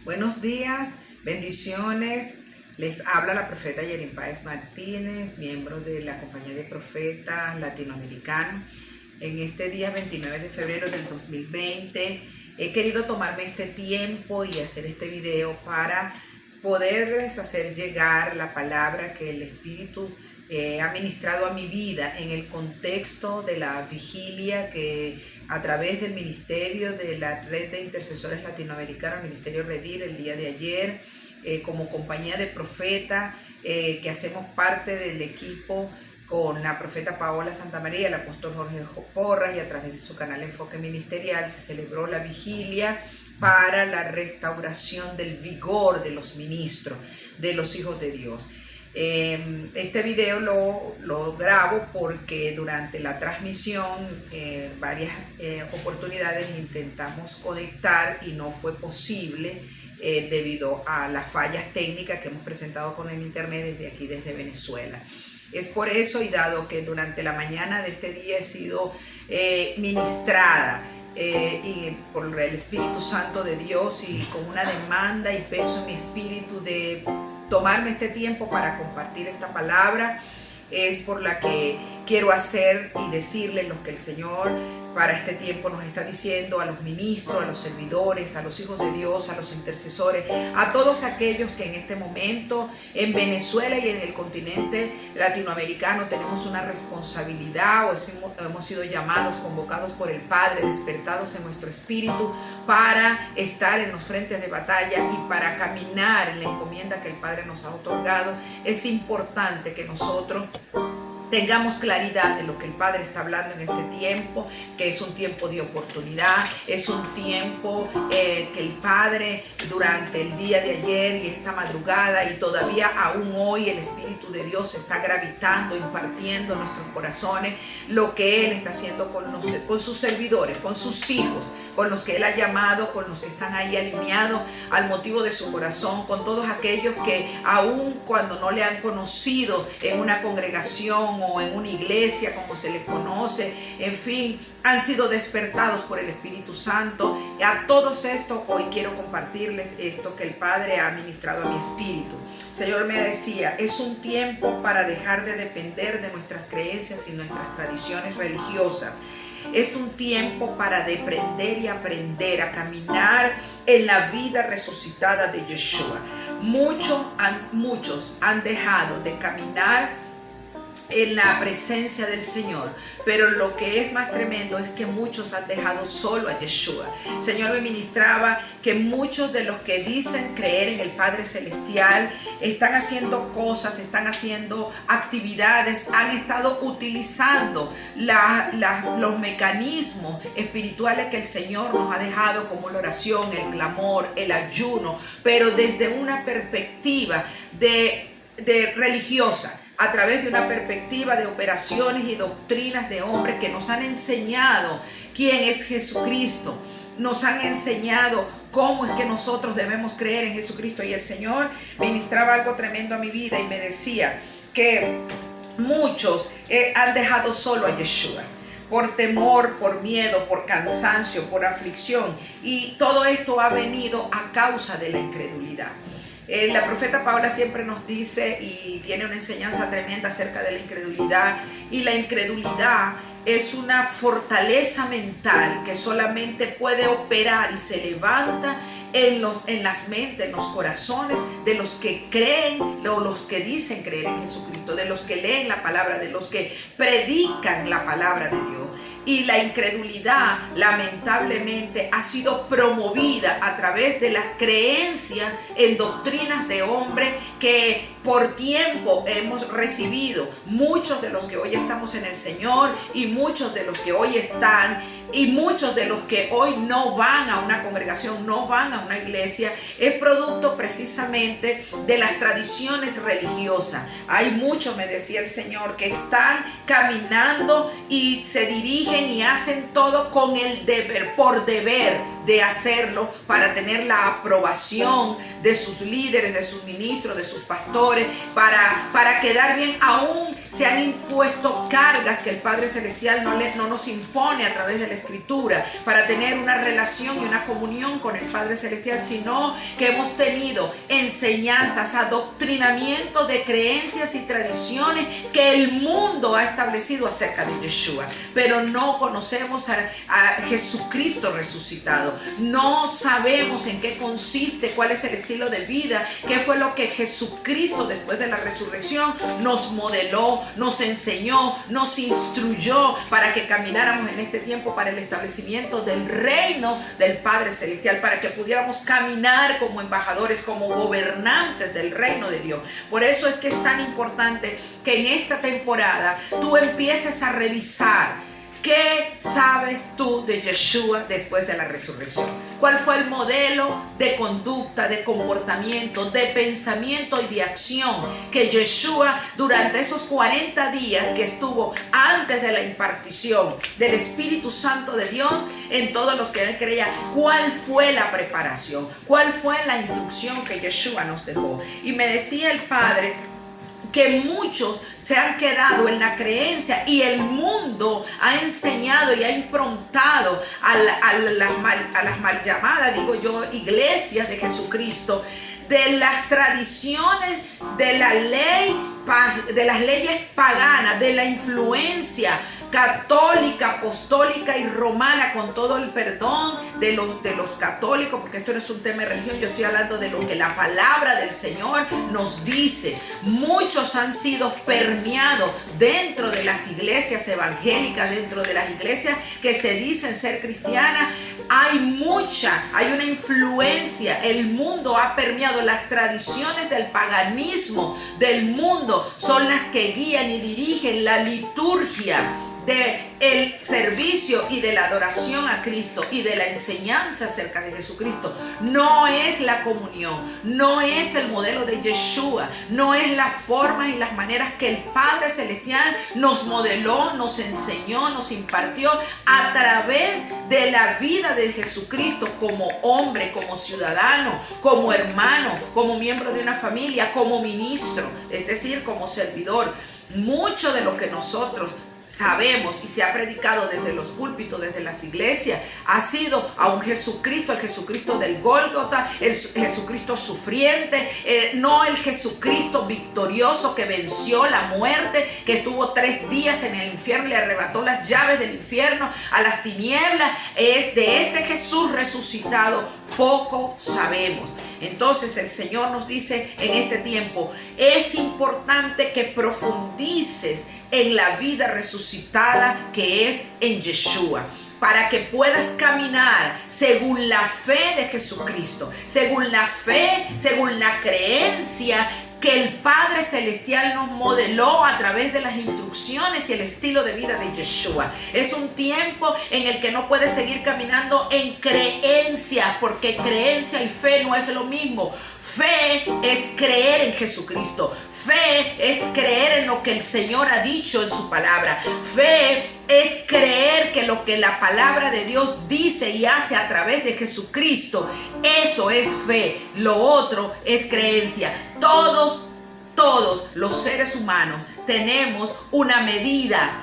Buenos días, bendiciones. Les habla la profeta Yerin Páez Martínez, miembro de la Compañía de Profetas Latinoamericanos. En este día 29 de febrero del 2020 he querido tomarme este tiempo y hacer este video para poderles hacer llegar la palabra que el Espíritu ha ministrado a mi vida en el contexto de la vigilia que a través del ministerio de la Red de Intercesores Latinoamericanos, el Ministerio Redir, el día de ayer, como compañía de profeta, que hacemos parte del equipo con la profeta Paola Santamaría, el apóstol Jorge Porras, y a través de su canal Enfoque Ministerial se celebró la vigilia para la restauración del vigor de los ministros, de los hijos de Dios. Este video lo grabo porque durante la transmisión varias oportunidades intentamos conectar y no fue posible debido a las fallas técnicas que hemos presentado con el internet desde aquí, desde Venezuela. Es por eso, y dado que durante la mañana de este día he sido ministrada y por el Espíritu Santo de Dios, y con una demanda y peso en mi espíritu de tomarme este tiempo para compartir esta palabra, es por la que quiero hacer y decirles lo que el Señor para este tiempo nos está diciendo a los ministros, a los servidores, a los hijos de Dios, a los intercesores, a todos aquellos que en este momento en Venezuela y en el continente latinoamericano tenemos una responsabilidad, o hemos sido llamados, convocados por el Padre, despertados en nuestro espíritu para estar en los frentes de batalla y para caminar en la encomienda que el Padre nos ha otorgado. Es importante que nosotros tengamos claridad de lo que el Padre está hablando en este tiempo, que es un tiempo de oportunidad, es un tiempo que el Padre durante el día de ayer y esta madrugada y todavía aún hoy el Espíritu de Dios está gravitando, impartiendo en nuestros corazones lo que Él está haciendo con sus servidores, con sus hijos, con los que Él ha llamado, con los que están ahí alineados al motivo de su corazón, con todos aquellos que aún cuando no le han conocido en una congregación o en una iglesia como se les conoce, en fin, han sido despertados por el Espíritu Santo. Y a todos estos hoy quiero compartirles esto que el Padre ha ministrado a mi espíritu. El Señor me decía, es un tiempo para dejar de depender de nuestras creencias y nuestras tradiciones religiosas. Es un tiempo para deprender y aprender a caminar en la vida resucitada de Yeshua. Muchos han dejado de caminar en la presencia del Señor, pero lo que es más tremendo es que muchos han dejado solo a Yeshua. El Señor me ministraba que muchos de los que dicen creer en el Padre Celestial están haciendo cosas, están haciendo actividades, han estado utilizando los mecanismos espirituales que el Señor nos ha dejado, como la oración, el clamor, el ayuno, pero desde una perspectiva de religiosa, a través de una perspectiva de operaciones y doctrinas de hombres que nos han enseñado quién es Jesucristo, nos han enseñado cómo es que nosotros debemos creer en Jesucristo. Y el Señor ministraba algo tremendo a mi vida y me decía que muchos han dejado solo a Yeshua por temor, por miedo, por cansancio, por aflicción, y todo esto ha venido a causa de la incredulidad. La profeta Paola siempre nos dice y tiene una enseñanza tremenda acerca de la incredulidad, y la incredulidad es una fortaleza mental que solamente puede operar y se levanta en las mentes, en los corazones de los que creen o los que dicen creer en Jesucristo, de los que leen la palabra, de los que predican la palabra de Dios. Y la incredulidad, lamentablemente, ha sido promovida a través de las creencias en doctrinas de hombres que por tiempo hemos recibido. Muchos de los que hoy estamos en el Señor, y muchos de los que hoy están, y muchos de los que hoy no van a una congregación, no van a una iglesia, es producto precisamente de las tradiciones religiosas. Hay muchos, me decía el Señor, que están caminando y se dirigen y hacen todo con el deber, por deber de hacerlo, para tener la aprobación de sus líderes, de sus ministros, de sus pastores, para quedar bien aún se han impuesto cargas que el Padre Celestial no nos impone a través de la Escritura para tener una relación y una comunión con el Padre Celestial, sino que hemos tenido enseñanzas, adoctrinamiento de creencias y tradiciones que el mundo ha establecido acerca de Yeshua, pero no conocemos a Jesucristo resucitado. No sabemos en qué consiste, cuál es el estilo de vida, qué fue lo que Jesucristo después de la resurrección nos modeló, nos enseñó, nos instruyó para que camináramos en este tiempo para el establecimiento del reino del Padre Celestial, para que pudiéramos caminar como embajadores, como gobernantes del reino de Dios. Por eso es que es tan importante que en esta temporada tú empieces a revisar ¿qué sabes tú de Yeshua después de la resurrección? ¿Cuál fue el modelo de conducta, de comportamiento, de pensamiento y de acción que Yeshua durante esos 40 días que estuvo antes de la impartición del Espíritu Santo de Dios en todos los que él creía? ¿Cuál fue la preparación? ¿Cuál fue la instrucción que Yeshua nos dejó? Y me decía el Padre que muchos se han quedado en la creencia y el mundo ha enseñado y ha improntado a las mal llamadas, digo yo, iglesias de Jesucristo, de las tradiciones de la ley, de las leyes paganas, de la influencia católica, apostólica y romana, con todo el perdón de los católicos, porque esto no es un tema de religión, yo estoy hablando de lo que la palabra del Señor nos dice. Muchos han sido permeados dentro de las iglesias evangélicas, dentro de las iglesias que se dicen ser cristianas. Hay una influencia, el mundo ha permeado, las tradiciones del paganismo del mundo son las que guían y dirigen la liturgia del servicio y de la adoración a Cristo y de la enseñanza acerca de Jesucristo. No es la comunión, no es el modelo de Yeshua, no es las formas y las maneras que el Padre Celestial nos modeló, nos enseñó, nos impartió a través de la vida de Jesucristo como hombre, como ciudadano, como hermano, como miembro de una familia, como ministro, es decir, como servidor. Mucho de lo que nosotros sabemos y se ha predicado desde los púlpitos, desde las iglesias, ha sido a un Jesucristo, el Jesucristo del Gólgota, el Jesucristo sufriente, no el Jesucristo victorioso que venció la muerte, que estuvo 3 días en el infierno y le arrebató las llaves del infierno a las tinieblas. Es de ese Jesús resucitado poco sabemos. Entonces el Señor nos dice en este tiempo, es importante que profundices en la vida resucitada que es en Yeshua, para que puedas caminar según la fe de Jesucristo, según la fe, según la creencia que el Padre Celestial nos modeló a través de las instrucciones y el estilo de vida de Yeshua. Es un tiempo en el que no puedes seguir caminando en creencia, porque creencia y fe no es lo mismo. Fe es creer en Jesucristo. Fe es creer en lo que el Señor ha dicho en su palabra. Fe es creer que lo que la palabra de Dios dice y hace a través de Jesucristo, eso es fe. Lo otro es creencia. Todos los seres humanos tenemos una medida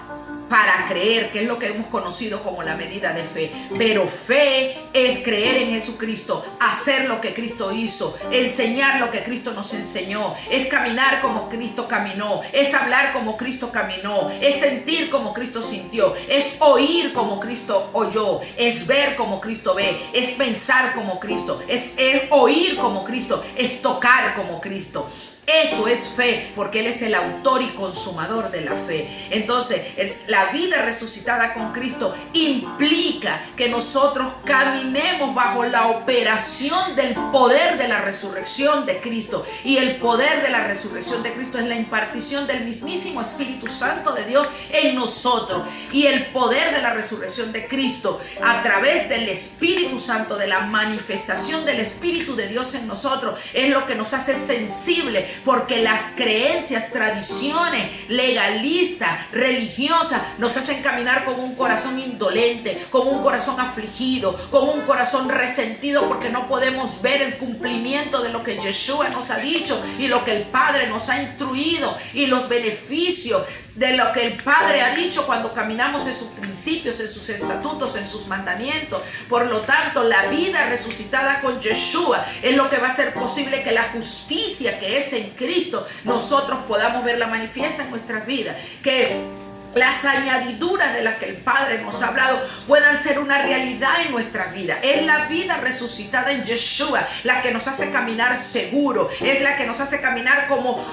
para creer, que es lo que hemos conocido como la medida de fe. Pero fe es creer en Jesucristo, hacer lo que Cristo hizo, enseñar lo que Cristo nos enseñó, es caminar como Cristo caminó, es hablar como Cristo caminó, es sentir como Cristo sintió, es oír como Cristo oyó, es ver como Cristo ve, es pensar como Cristo, es oír como Cristo, es tocar como Cristo. Eso es fe, porque Él es el autor y consumador de la fe. Entonces, la vida resucitada con Cristo implica que nosotros caminemos bajo la operación del poder de la resurrección de Cristo. Y el poder de la resurrección de Cristo es la impartición del mismísimo Espíritu Santo de Dios en nosotros. Y el poder de la resurrección de Cristo a través del Espíritu Santo, de la manifestación del Espíritu de Dios en nosotros, es lo que nos hace sensibles porque las creencias, tradiciones legalistas, religiosas, nos hacen caminar con un corazón indolente, con un corazón afligido, con un corazón resentido, porque no podemos ver el cumplimiento de lo que Yeshua nos ha dicho y lo que el Padre nos ha instruido y los beneficios de lo que el Padre ha dicho cuando caminamos en sus principios, en sus estatutos, en sus mandamientos. Por lo tanto, la vida resucitada con Yeshua es lo que va a hacer posible que la justicia que es en Cristo nosotros podamos verla manifiesta en nuestras vidas, que las añadiduras de las que el Padre nos ha hablado puedan ser una realidad en nuestras vidas. Es la vida resucitada en Yeshua la que nos hace caminar seguro, es la que nos hace caminar como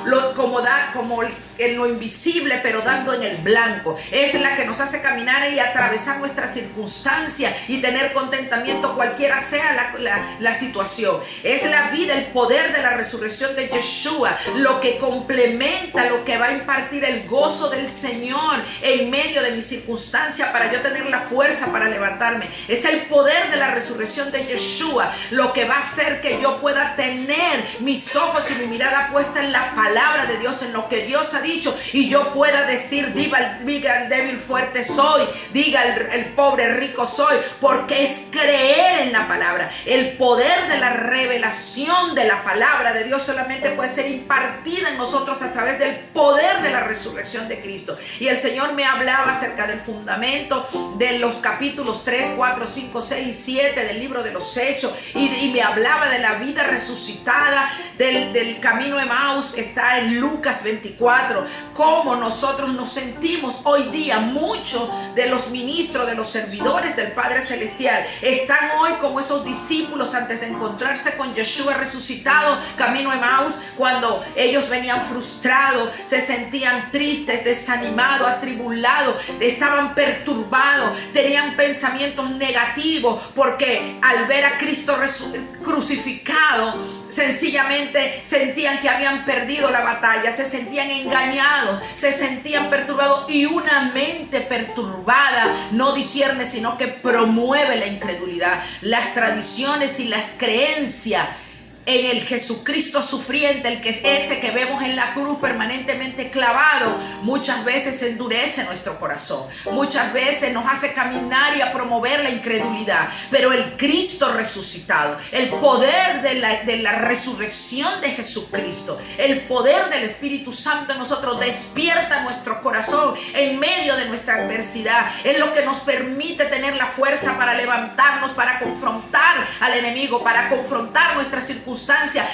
en lo invisible, pero dando en el blanco. Es la que nos hace caminar y atravesar nuestras circunstancias y tener contentamiento cualquiera sea la situación. Es la vida, el poder de la resurrección de Yeshua, lo que complementa, lo que va a impartir el gozo del Señor en medio de mi circunstancia para yo tener la fuerza para levantarme. Es el poder de la resurrección de Yeshua lo que va a hacer que yo pueda tener mis ojos y mi mirada puesta en la palabra de Dios, en lo que Dios ha dicho, y yo pueda decir: diga el débil fuerte soy, diga el pobre rico soy, porque es creer en la palabra. El poder de la revelación de la palabra de Dios solamente puede ser impartida en nosotros a través del poder de la resurrección de Cristo. Y el Señor me hablaba acerca del fundamento de los capítulos 3, 4, 5, 6 y 7 del libro de los Hechos, y me hablaba de la vida resucitada, del camino de Emaús que está en Lucas 24, cómo nosotros nos sentimos hoy día. Muchos de los ministros, de los servidores del Padre Celestial están hoy como esos discípulos antes de encontrarse con Yeshua resucitado, camino de Emaús, cuando ellos venían frustrados, se sentían tristes, desanimados, atribulados, estaban perturbados, tenían pensamientos negativos, porque al ver a Cristo crucificado, sencillamente sentían que habían perdido la batalla, se sentían engañados, se sentían perturbados, y una mente perturbada no discierne, sino que promueve la incredulidad. Las tradiciones y las creencias en el Jesucristo sufriente, el que es ese que vemos en la cruz permanentemente clavado, muchas veces endurece nuestro corazón, muchas veces nos hace caminar y a promover la incredulidad. Pero el Cristo resucitado, el poder de la resurrección de Jesucristo, el poder del Espíritu Santo en nosotros despierta nuestro corazón en medio de nuestra adversidad. Es lo que nos permite tener la fuerza para levantarnos, para confrontar al enemigo, para confrontar nuestras circunstancias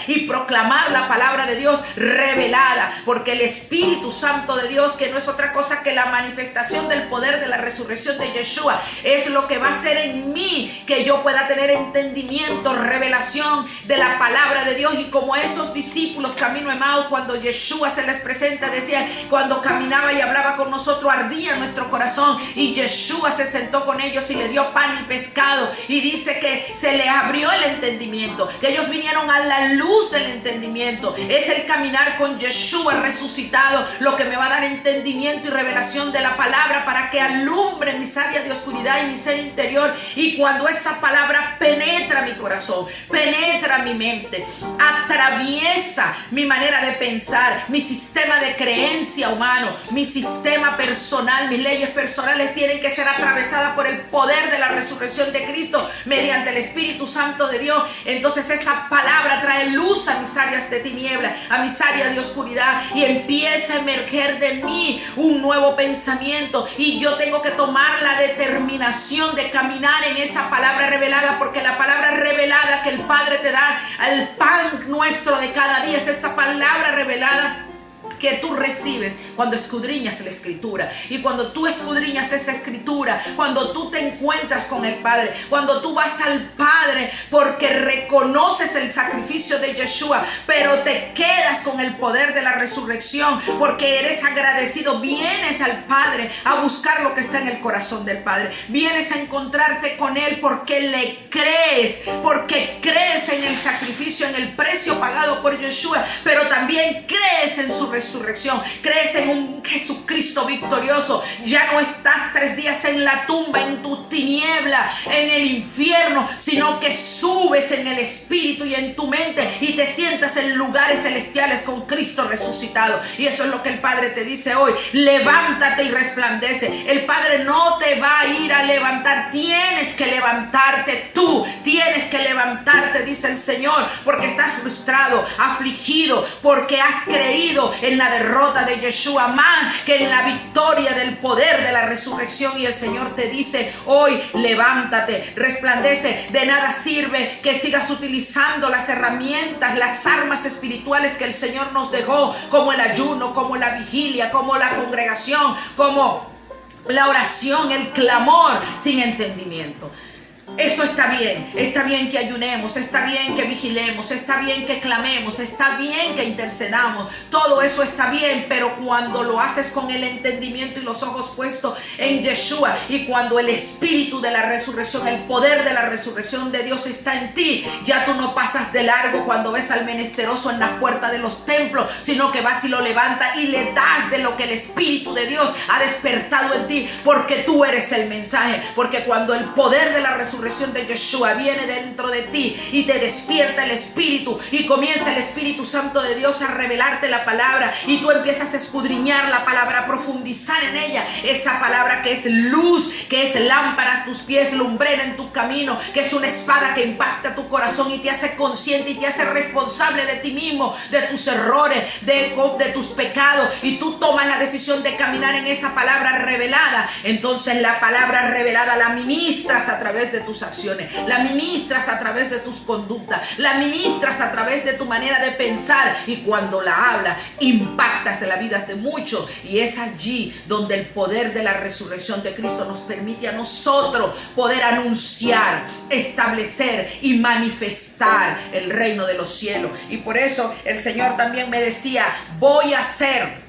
y proclamar la palabra de Dios revelada, porque el Espíritu Santo de Dios, que no es otra cosa que la manifestación del poder de la resurrección de Yeshua, es lo que va a hacer en mí que yo pueda tener entendimiento, revelación de la palabra de Dios. Y como esos discípulos camino de Emaús, cuando Yeshua se les presenta, decían, cuando caminaba y hablaba con nosotros, ardía nuestro corazón, y Yeshua se sentó con ellos y le dio pan y pescado, y dice que se les abrió el entendimiento, que ellos vinieron a la luz del entendimiento. Es el caminar con Yeshua resucitado lo que me va a dar entendimiento y revelación de la palabra, para que alumbre mis áreas de oscuridad y mi ser interior. Y cuando esa palabra penetra mi corazón, penetra mi mente, atraviesa mi manera de pensar, mi sistema de creencia humano, mi sistema personal, mis leyes personales tienen que ser atravesadas por el poder de la resurrección de Cristo mediante el Espíritu Santo de Dios. Entonces esa palabra trae luz a mis áreas de tiniebla, a mis áreas de oscuridad, y empieza a emerger de mí un nuevo pensamiento, y yo tengo que tomar la determinación de caminar en esa palabra revelada, porque la palabra revelada que el Padre te da, al pan nuestro de cada día, es esa palabra revelada que tú recibes cuando escudriñas la Escritura. Y cuando tú escudriñas esa Escritura, cuando tú te encuentras con el Padre, cuando tú vas al Padre porque reconoces el sacrificio de Yeshua, pero te quedas con el poder de la resurrección porque eres agradecido, vienes al Padre a buscar lo que está en el corazón del Padre, vienes a encontrarte con Él porque le crees, porque crees en el sacrificio, en el precio pagado por Yeshua, pero también crees en su resurrección, crees en un Jesucristo victorioso. Ya no estás 3 días en la tumba, en tu tiniebla, en el infierno, sino que subes en el espíritu y en tu mente y te sientas en lugares celestiales con Cristo resucitado. Y eso es lo que el Padre te dice hoy: levántate y resplandece. El Padre no te va a ir a levantar, tienes que levantarte tú, tienes que levantarte, dice el Señor, porque estás frustrado, afligido, porque has creído en la derrota de Yeshua más que en la victoria del poder de la resurrección. Y el Señor te dice hoy: levántate, resplandece. De nada sirve que sigas utilizando las herramientas, las armas espirituales que el Señor nos dejó, como el ayuno, como la vigilia, como la congregación, como la oración, el clamor, sin entendimiento. Eso está bien que ayunemos, está bien que vigilemos, está bien que clamemos, está bien que intercedamos, todo eso está bien, pero cuando lo haces con el entendimiento y los ojos puestos en Yeshua, y cuando el espíritu de la resurrección, el poder de la resurrección de Dios está en ti, ya tú no pasas de largo cuando ves al menesteroso en la puerta de los templos, sino que vas y lo levantas y le das de lo que el espíritu de Dios ha despertado en ti, porque tú eres el mensaje. Porque cuando el poder de la resurrección de Yeshua viene dentro de ti y te despierta el espíritu y comienza el Espíritu Santo de Dios a revelarte la palabra, y tú empiezas a escudriñar la palabra, a profundizar en ella, esa palabra que es luz, que es lámpara a tus pies, lumbrera en tu camino, que es una espada que impacta tu corazón y te hace consciente y te hace responsable de ti mismo, de tus errores, de tus pecados, y tú tomas la decisión de caminar en esa palabra revelada. Entonces la palabra revelada la ministras a través de tus acciones, la ministras a través de tus conductas, la ministras a través de tu manera de pensar, y cuando la hablas impactas de la vida de muchos. Y es allí donde el poder de la resurrección de Cristo nos permite a nosotros poder anunciar, establecer y manifestar el reino de los cielos. Y por eso el Señor también me decía: voy a hacer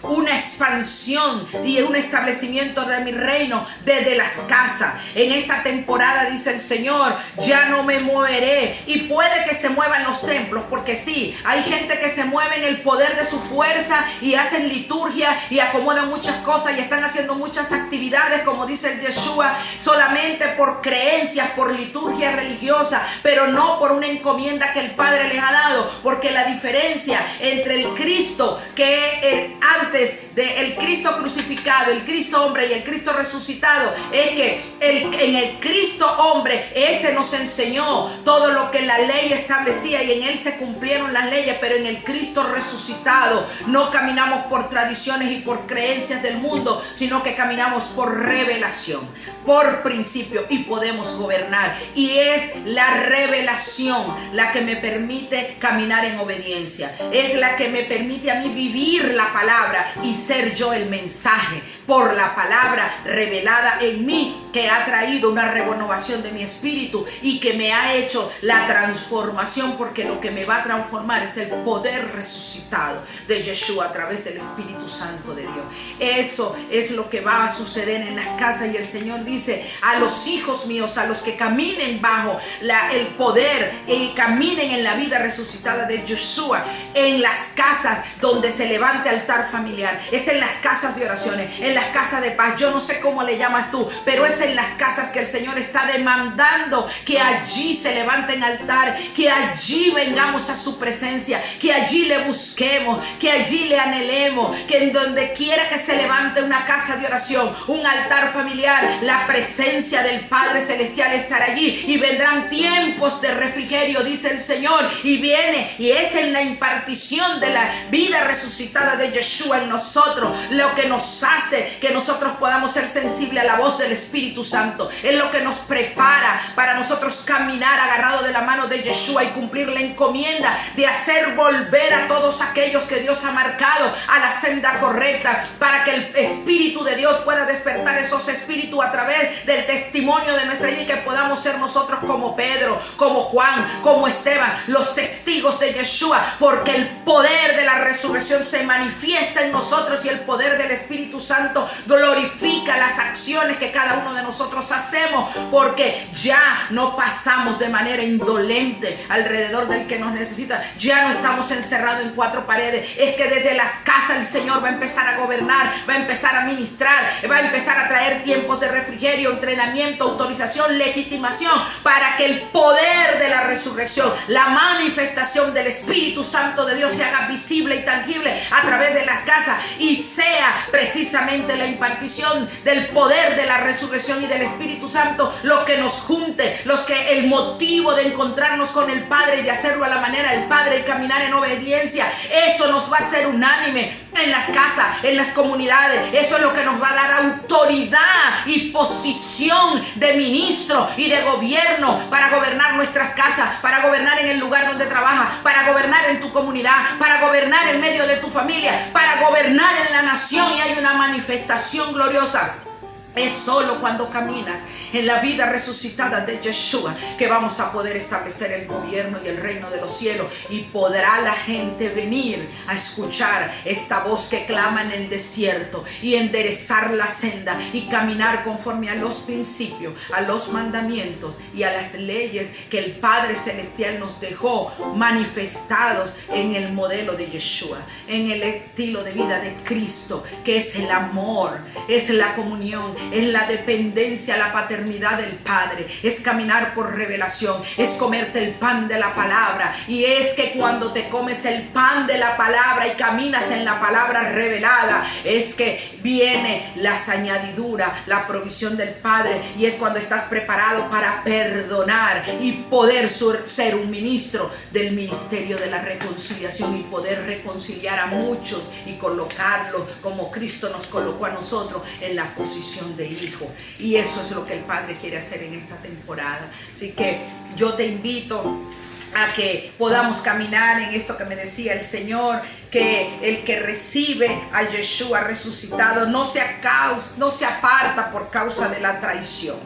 una expansión y un establecimiento de mi reino desde las casas. En esta temporada, dice el Señor, ya no me moveré. Y puede que se muevan los templos, porque sí, hay gente que se mueve en el poder de su fuerza y hacen liturgia y acomodan muchas cosas y están haciendo muchas actividades, como dice el Yeshua, solamente por creencias, por liturgia religiosa, pero no por una encomienda que el Padre les ha dado. Porque la diferencia entre el Cristo que antes del Cristo crucificado, el Cristo hombre y el Cristo resucitado, es que en el Cristo hombre, ese nos enseñó todo lo que la ley establecía y en él se cumplieron las leyes. Pero en el Cristo resucitado no caminamos por tradiciones y por creencias del mundo, sino que caminamos por revelación, por principio, y podemos gobernar. Y es la revelación la que me permite caminar en obediencia, es la que me permite a mí vivir la palabra y ser yo el mensaje por la palabra revelada en mí, que ha traído una renovación de mi espíritu y que me ha hecho la transformación, porque lo que me va a transformar es el poder resucitado de Yeshua a través del Espíritu Santo de Dios. Eso es lo que va a suceder en las casas. Y el Señor dice a los hijos míos, a los que caminen bajo el poder y caminen en la vida resucitada de Yeshua, en las casas donde se levante altar familiar, es en las casas de oraciones, en las casas de paz, yo no sé cómo le llamas tú, pero es en las casas que el Señor está demandando que allí se levanten altar, que allí vengamos a su presencia, que allí le busquemos, que allí le anhelemos, que en donde quiera que se levante una casa de oración, un altar familiar, la presencia del Padre Celestial estará allí, y vendrán tiempos de refrigerio, dice el Señor, y viene, y es en la impartición de la vida resucitada de Yeshua en nosotros lo que nos hace que nosotros podamos ser sensibles a la voz del Espíritu Santo. Es lo que nos prepara para nosotros caminar agarrado de la mano de Yeshua y cumplir la encomienda de hacer volver a todos aquellos que Dios ha marcado a la senda correcta, para que el Espíritu de Dios pueda despertar esos espíritus a través del testimonio de nuestra vida, y que podamos ser nosotros como Pedro, como Juan, como Esteban, los testigos de Yeshua, porque el poder de la resurrección se manifiesta en nosotros, y el poder del Espíritu Santo glorifica las acciones que cada uno de nosotros hacemos, porque ya no pasamos de manera indolente alrededor del que nos necesita. Ya no estamos encerrados en cuatro paredes. Es que desde las casas el Señor va a empezar a gobernar, va a empezar a ministrar, va a empezar a traer tiempos de refrigerio, entrenamiento, autorización, legitimación, para que el poder de la resurrección, la manifestación del Espíritu Santo de Dios se haga visible y tangible a través de las casas, y sea precisamente la impartición del poder de la resurrección y del Espíritu Santo lo que nos junte, el motivo de encontrarnos con el Padre y de hacerlo a la manera del Padre y caminar en obediencia. Eso nos va a hacer unánime en las casas, en las comunidades. Eso es lo que nos va a dar autoridad y posición de ministro y de gobierno para gobernar nuestras casas, para gobernar en el lugar donde trabajas, para gobernar en tu comunidad, para gobernar en medio de tu familia, para gobernar en la nación. Y hay una manifestación gloriosa. Es solo cuando caminas en la vida resucitada de Yeshua que vamos a poder establecer el gobierno y el reino de los cielos, y podrá la gente venir a escuchar esta voz que clama en el desierto y enderezar la senda y caminar conforme a los principios, a los mandamientos y a las leyes que el Padre Celestial nos dejó manifestados en el modelo de Yeshua, en el estilo de vida de Cristo, que es el amor, es la comunión, es la dependencia, la paternidad del Padre, es caminar por revelación, es comerte el pan de la palabra. Y es que cuando te comes el pan de la palabra y caminas en la palabra revelada, es que viene las añadiduras, la provisión del Padre, y es cuando estás preparado para perdonar y poder ser un ministro del ministerio de la reconciliación y poder reconciliar a muchos y colocarlos como Cristo nos colocó a nosotros en la posición de hijo. Y eso es lo que el Padre quiere hacer en esta temporada. Así que yo te invito a que podamos caminar en esto que me decía el Señor, que el que recibe a Yeshua resucitado no se aparta por causa de la traición.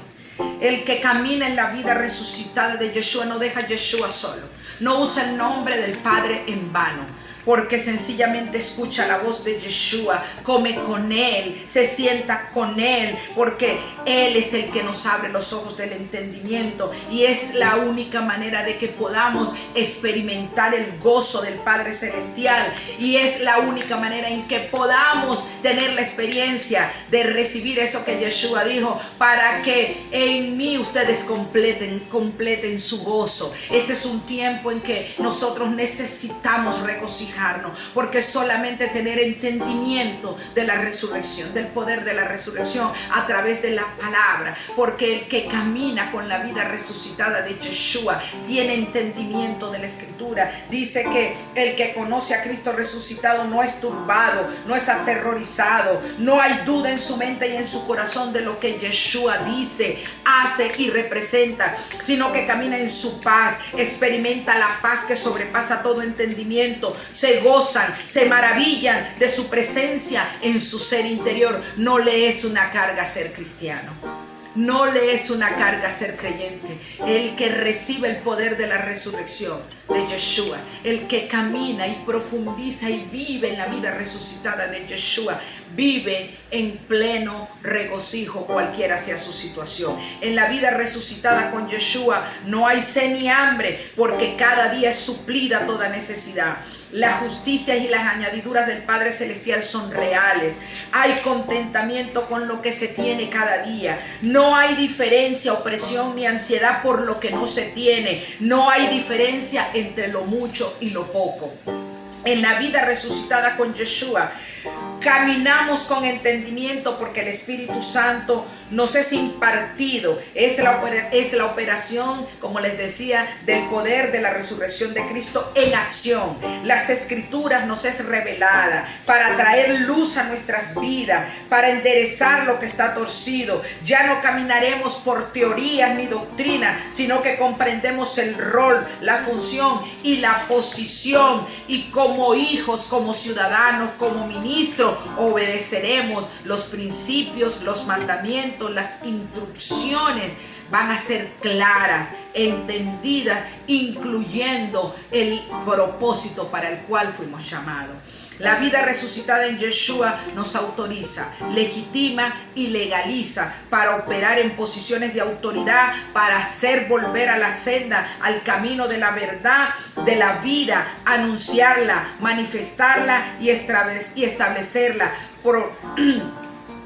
El que camina en la vida resucitada de Yeshua no deja a Yeshua solo, no usa el nombre del Padre en vano, porque sencillamente escucha la voz de Yeshua, come con Él, se sienta con Él, porque Él es el que nos abre los ojos del entendimiento, y es la única manera de que podamos experimentar el gozo del Padre Celestial, y es la única manera en que podamos tener la experiencia de recibir eso que Yeshua dijo, para que en mí ustedes completen su gozo. Este es un tiempo en que nosotros necesitamos regocijarnos, porque solamente tener entendimiento de la resurrección, del poder de la resurrección a través de la palabra, porque el que camina con la vida resucitada de Yeshua tiene entendimiento de la Escritura. Dice que el que conoce a Cristo resucitado no es turbado, no es aterrorizado, no hay duda en su mente y en su corazón de lo que Yeshua dice, hace y representa, sino que camina en su paz, experimenta la paz que sobrepasa todo entendimiento, se gozan, se maravillan de su presencia en su ser interior. No le es una carga ser cristiano, no le es una carga ser creyente. El que recibe el poder de la resurrección de Yeshua, el que camina y profundiza y vive en la vida resucitada de Yeshua, vive en pleno regocijo cualquiera sea su situación. En la vida resucitada con Yeshua no hay sed ni hambre, porque cada día es suplida toda necesidad. Las justicias y las añadiduras del Padre Celestial son reales. Hay contentamiento con lo que se tiene cada día. No hay diferencia, opresión ni ansiedad por lo que no se tiene. No hay diferencia entre lo mucho y lo poco. En la vida resucitada con Yeshua caminamos con entendimiento, porque el Espíritu Santo nos es impartido. Es la operación, como les decía, del poder de la resurrección de Cristo en acción. Las Escrituras nos es revelada para traer luz a nuestras vidas, para enderezar lo que está torcido. Ya no caminaremos por teorías ni doctrina, sino que comprendemos el rol, la función y la posición, y como hijos, como ciudadanos, como ministros, obedeceremos los principios, los mandamientos, las instrucciones. Van a ser claras, entendidas, incluyendo el propósito para el cual fuimos llamados. La vida resucitada en Yeshua nos autoriza, legitima y legaliza para operar en posiciones de autoridad, para hacer volver a la senda, al camino de la verdad, de la vida, anunciarla, manifestarla y establecerla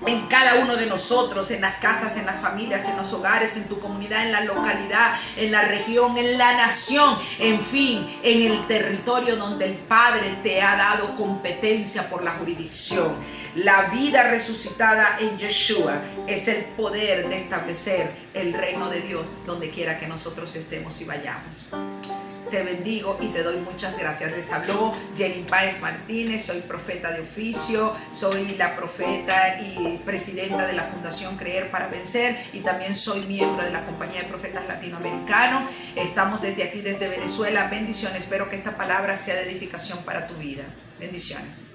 en cada uno de nosotros, en las casas, en las familias, en los hogares, en tu comunidad, en la localidad, en la región, en la nación, en fin, en el territorio donde el Padre te ha dado competencia por la jurisdicción. La vida resucitada en Yeshua es el poder de establecer el reino de Dios donde quiera que nosotros estemos y vayamos. Te bendigo y te doy muchas gracias. Les habló Yerin Páez Martínez, soy profeta de oficio, soy la profeta y presidenta de la Fundación Creer para Vencer y también soy miembro de la Compañía de Profetas Latinoamericanos. Estamos desde aquí, desde Venezuela. Bendiciones, espero que esta palabra sea de edificación para tu vida. Bendiciones.